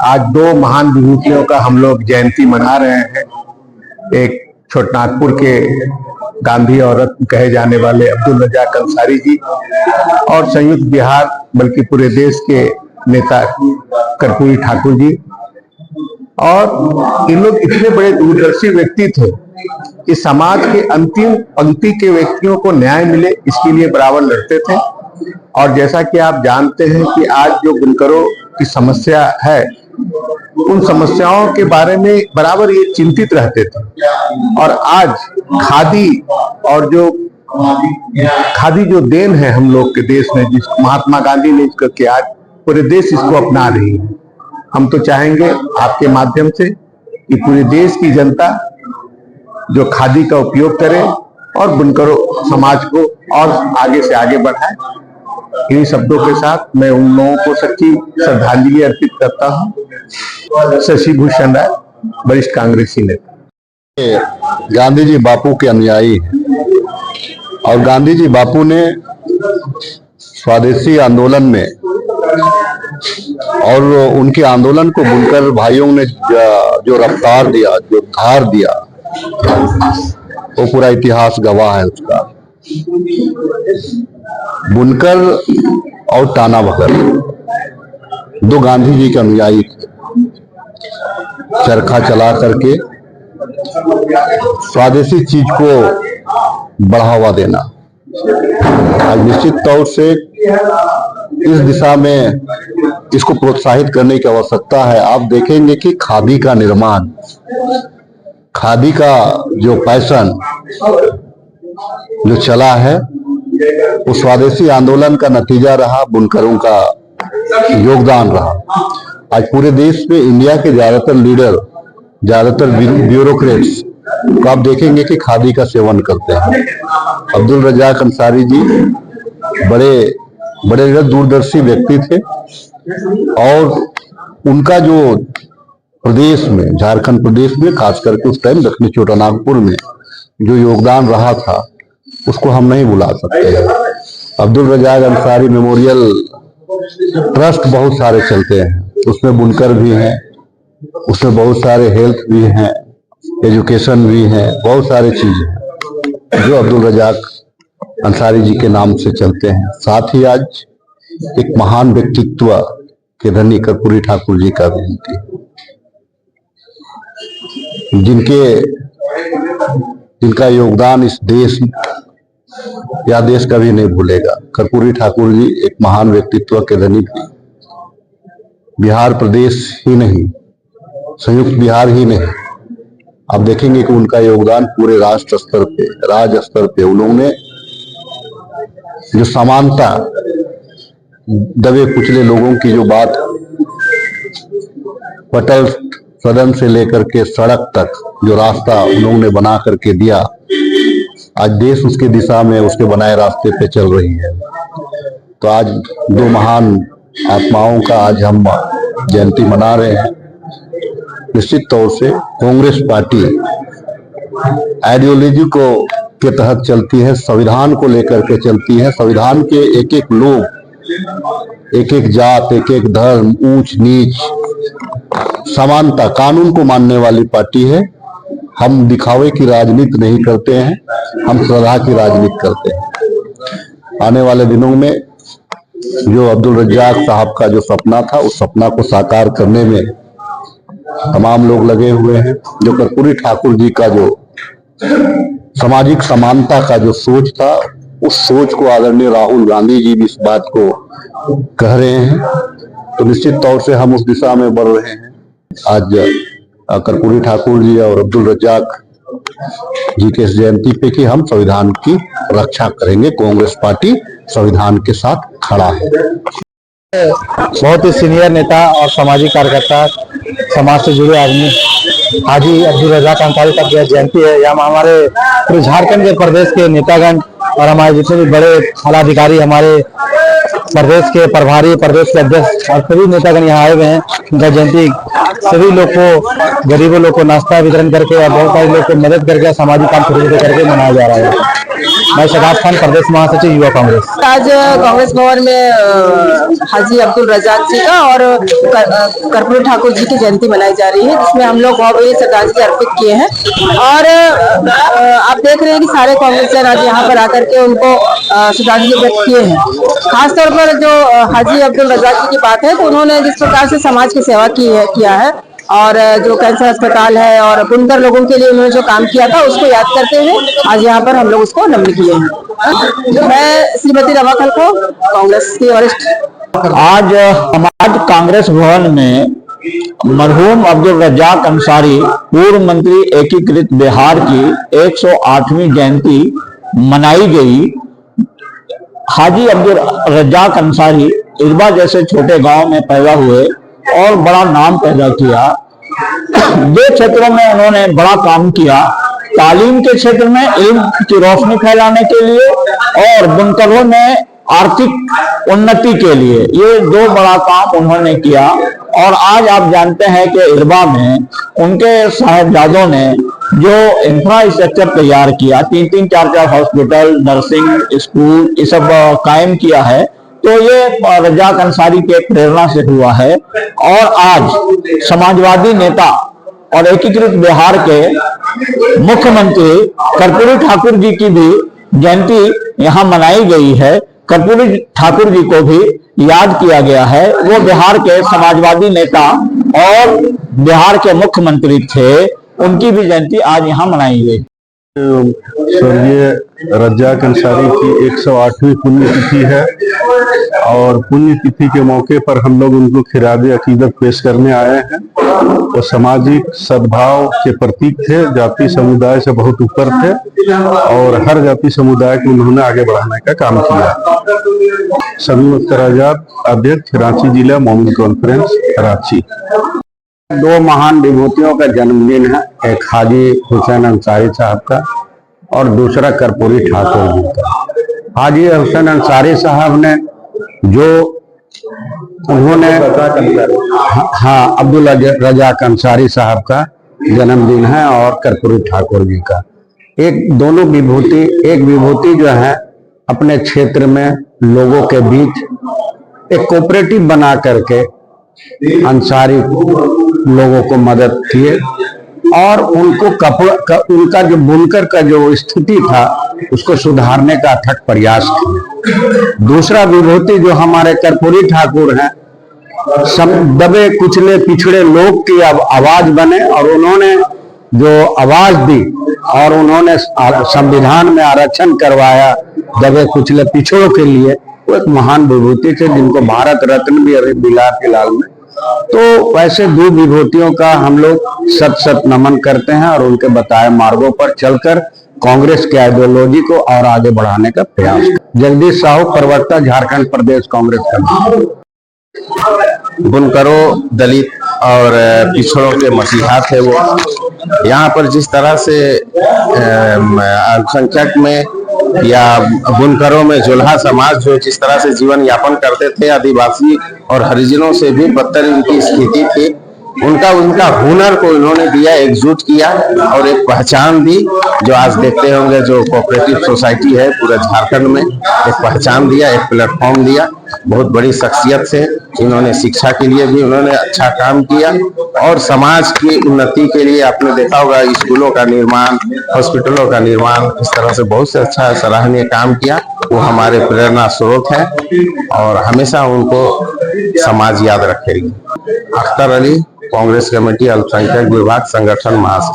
आज दो महान विभूतियों का हम लोग जयंती मना रहे हैं। एक छोटनागपुर के गांधी और रत्न कहे जाने वाले अब्दुल रज़ाक अंसारी जी और संयुक्त बिहार बल्कि पूरे देश के नेता कर्पूरी ठाकुर जी। और इन लोग इतने बड़े दूरदर्शी व्यक्ति थे कि समाज के अंतिम पंक्ति के व्यक्तियों को न्याय मिले इसके लिए बराबर लड़ते थे। और जैसा कि आप जानते हैं कि आज जो बुनकरों की समस्या है उन समस्याओं के बारे में बराबर ये चिंतित रहते थे। और आज खादी और जो खादी जो देन है हम लोग के देश में, जिस महात्मा गांधी ने करके आज पूरे देश इसको अपना रही है। हम तो चाहेंगे आपके माध्यम से कि पूरे देश की जनता जो खादी का उपयोग करे और बुनकरों समाज को और आगे से आगे बढ़ाए। इन्हीं शब्दों के साथ मैं उन लोगों को सच्ची श्रद्धांजलि अर्पित करता हूँ। शशि भूषण राय, वरिष्ठ कांग्रेसी नेता। गांधी जी बापू के अनुयायी हैं और गांधी जी बापू ने स्वदेशी आंदोलन में और उनके आंदोलन को बुनकर भाइयों ने जो रफ्तार दिया, जो धार दिया, वो पूरा इतिहास गवाह है उसका। बुनकर और टाना भगत दो गांधी जी के अनुयायी थे। चरखा चला करके स्वदेशी चीज को बढ़ावा देना। आज निश्चित तौर से इस दिशा में इसको प्रोत्साहित करने की आवश्यकता है। आप देखेंगे कि खादी का निर्माण, खादी का जो पैशन जो चला है वो स्वदेशी आंदोलन का नतीजा रहा, बुनकरों का योगदान रहा। आज पूरे देश में इंडिया के ज्यादातर लीडर, ज्यादातर ब्यूरोक्रेट्स को आप देखेंगे कि खादी का सेवन करते हैं। अब्दुल रज़ाक अंसारी जी बड़े बड़े दूरदर्शी व्यक्ति थे और उनका जो प्रदेश में, झारखंड प्रदेश में, खास करके उस टाइम दक्षिणी छोटानागपुर में जो योगदान रहा था उसको हम नहीं भुला सकते हैं। अब्दुल रज़ाक अंसारी मेमोरियल ट्रस्ट बहुत सारे चलते हैं, उसमें बुनकर भी हैं, उसमें बहुत सारे हेल्थ भी हैं, एजुकेशन भी हैं, बहुत सारे चीजें हैं जो अब्दुल रज़ाक अंसारी जी के नाम से चलते हैं। साथ ही आज एक महान व्यक्तित्व के धनी कर्पूरी ठाकुर जी का जयंती, जिनका योगदान इस देश या देश कभी नहीं भूलेगा। कर्पूरी ठाकुर जी एक महान व्यक्तित्व के धनी थे। बिहार प्रदेश ही नहीं, संयुक्त बिहार ही नहीं, आप देखेंगे कि उनका योगदान पूरे राष्ट्र स्तर पे, राज्य स्तर पे उन्होंने जो समानता, दबे कुचले लोगों की जो बात पटल सदन से लेकर के सड़क तक जो रास्ता उन्होंने बना करके दिया, आज देश उसके दिशा में, उसके बनाए रास्ते पे चल रही है। तो आज दो महान आत्माओं का आज हम जयंती मना रहे हैं। निश्चित तौर से कांग्रेस पार्टी आइडियोलॉजी को के तहत चलती है, संविधान को लेकर के चलती है। संविधान के एक एक लोग, एक एक जात, एक एक धर्म, ऊंच नीच, समानता, कानून को मानने वाली पार्टी है। हम दिखावे की राजनीति नहीं करते हैं, हम श्रद्धा की राजनीति करते हैं। आने वाले दिनों में जो अब्दुल रज़ाक साहब का जो सपना था, उस सपना को साकार करने में तमाम लोग लगे हुए हैं। जो कर्पूरी ठाकुर जी का जो सामाजिक समानता का जो सोच था, उस सोच को आदरणीय राहुल गांधी जी भी इस बात को कह रहे हैं। तो निश्चित तौर से हम उस दिशा में बढ़ रहे हैं। आज कर्पूरी ठाकुर जी और अब्दुल रज़ाक जी के इस जयंती पे कि हम संविधान की रक्षा करेंगे। कांग्रेस पार्टी संविधान के साथ खड़ा है। बहुत ही सीनियर नेता और सामाजिक कार्यकर्ता, समाज से जुड़े आदमी हाजी अब्दुल रज़ाक अंसारी का जयंती है। यहाँ हमारे पूरे झारखंड के प्रदेश के नेतागण और हमारे जितने भी बड़े आलाधिकारी, हमारे प्रदेश के प्रभारी, प्रदेश के अध्यक्ष और सभी नेतागण यहाँ आए हुए हैं। उनका जयंती सभी लोग को, गरीबों लोग को नाश्ता वितरण करके और बहुत सारे लोग को मदद करके, सामाजिक काम शुरू करके मनाया जा रहा है। मैं शगाब खान, प्रदेश महासचिव युवा कांग्रेस। आज कांग्रेस भवन में हाजी अब्दुल रजाक जी का और कर्पूरी ठाकुर जी की जयंती मनाई जा रही है, जिसमें हम लोग भावभीनी श्रद्धांजलि अर्पित किए हैं। और आप देख रहे हैं कि सारे कांग्रेसियन आज यहाँ पर आकर के उनको श्रद्धांजलि व्यक्त किए हैं। खासतौर पर जो हाजी अब्दुल रजाक जी की बात है, तो उन्होंने जिस प्रकार से समाज की सेवा किया है और जो कैंसर अस्पताल है और बुनकर लोगों के लिए उन्होंने जो काम किया था, उसको याद करते हुए आज यहाँ पर हम लोग उसको नमन किए हैं। मैं श्रीमती रमा खलखो, कांग्रेस की वरिष्ठ। आज समाज कांग्रेस भवन में मरहूम अब्दुल रजाक अंसारी, पूर्व मंत्री एकीकृत बिहार की 108वीं जयंती मनाई गई। हाजी अब्दुल रजाक अंसारी इरबा जैसे छोटे गांव में पैदा हुए और बड़ा नाम पैदा किया। दो क्षेत्रों में उन्होंने बड़ा काम किया, तालीम के क्षेत्र में इल्म की रोशनी फैलाने के लिए और बुनकरों में आर्थिक उन्नति के लिए। ये दो बड़ा काम उन्होंने किया। और आज आप जानते हैं कि इरबा में उनके साहिबजादों ने जो इंफ्रास्ट्रक्चर तैयार किया, 3-3, 4-4 हॉस्पिटल, नर्सिंग स्कूल, ये सब कायम किया है, तो ये रजाक अंसारी के प्रेरणा से हुआ है। और आज समाजवादी नेता और एकीकृत बिहार के मुख्यमंत्री कर्पूरी ठाकुर जी की भी जयंती यहाँ मनाई गई है। कर्पूरी ठाकुर जी को भी याद किया गया है। वो बिहार के समाजवादी नेता और बिहार के मुख्यमंत्री थे, उनकी भी जयंती आज यहाँ मनाई गई। स्वर्गीय रजाक अंसारी की 108वीं पुण्यतिथि है और पुण्यतिथि के मौके पर हम लोग उनको खिराज अकीदत पेश करने आए हैं। वो सामाजिक सद्भाव के प्रतीक थे, जाति समुदाय से बहुत ऊपर थे और हर जाति समुदाय को उन्होंने आगे बढ़ाने का काम किया। सभी मुख्तराजात अध्यक्ष, रांची जिला मोमिन कॉन्फ्रेंस, रांची। दो महान विभूतियों का जन्मदिन है, एक हाजी हुसैन अंसारी साहब का और दूसरा कर्पूरी ठाकुर जी का। हाजी हुसैन अंसारी साहब ने जो उन्होंने अब्दुल रजाक अंसारी साहब का जन्मदिन है और कर्पूरी ठाकुर जी का। एक विभूति जो है अपने क्षेत्र में लोगों के बीच एक कोऑपरेटिव बना करके अंसारी लोगों को मदद किए और उनको उनका जो बुनकर का जो स्थिति था उसको सुधारने का अथक प्रयास किया। दूसरा विभूति जो हमारे कर्पूरी ठाकुर हैं, दबे कुचले पिछड़े लोग की आवाज बने और उन्होंने जो आवाज दी और उन्होंने संविधान में आरक्षण करवाया दबे कुचले पिछड़ों के लिए। वो एक महान विभूति थे जिनको भारत रत्न भी अभी मिला फिलहाल में। तो वैसे दो विभूतियों का हम लोग सत नमन करते हैं और उनके बताए मार्गों पर चलकर कांग्रेस के आइडियोलॉजी को और आगे बढ़ाने का प्रयास। जगदीश साहू, प्रवक्ता, झारखंड प्रदेश कांग्रेस का। बुनकरों, दलित और पिछड़ों के मसीहा थे वो। यहाँ पर जिस तरह से अल्पसंख्यक में या बुनकरों में जुल्हा समाज जो जिस तरह से जीवन यापन करते थे, आदिवासी और हरिजनों से भी बदतर इनकी स्थिति थी, उनका हुनर को इन्होंने दिया, एकजुट किया और एक पहचान दी। जो आज देखते होंगे जो कोऑपरेटिव सोसाइटी है पूरे झारखंड में, एक पहचान दिया, एक प्लेटफॉर्म दिया। बहुत बड़ी शख्सियत से इन्होंने शिक्षा के लिए भी उन्होंने अच्छा काम किया और समाज की उन्नति के लिए आपने देखा होगा स्कूलों का निर्माण, हॉस्पिटलों का निर्माण, इस तरह से बहुत से अच्छा सराहनीय काम किया। वो हमारे प्रेरणा स्रोत है और हमेशा उनको समाज याद रखेगी। अख्तर अली, कांग्रेस कमेटी अल्पसंख्यक विभाग संगठन महासचिव।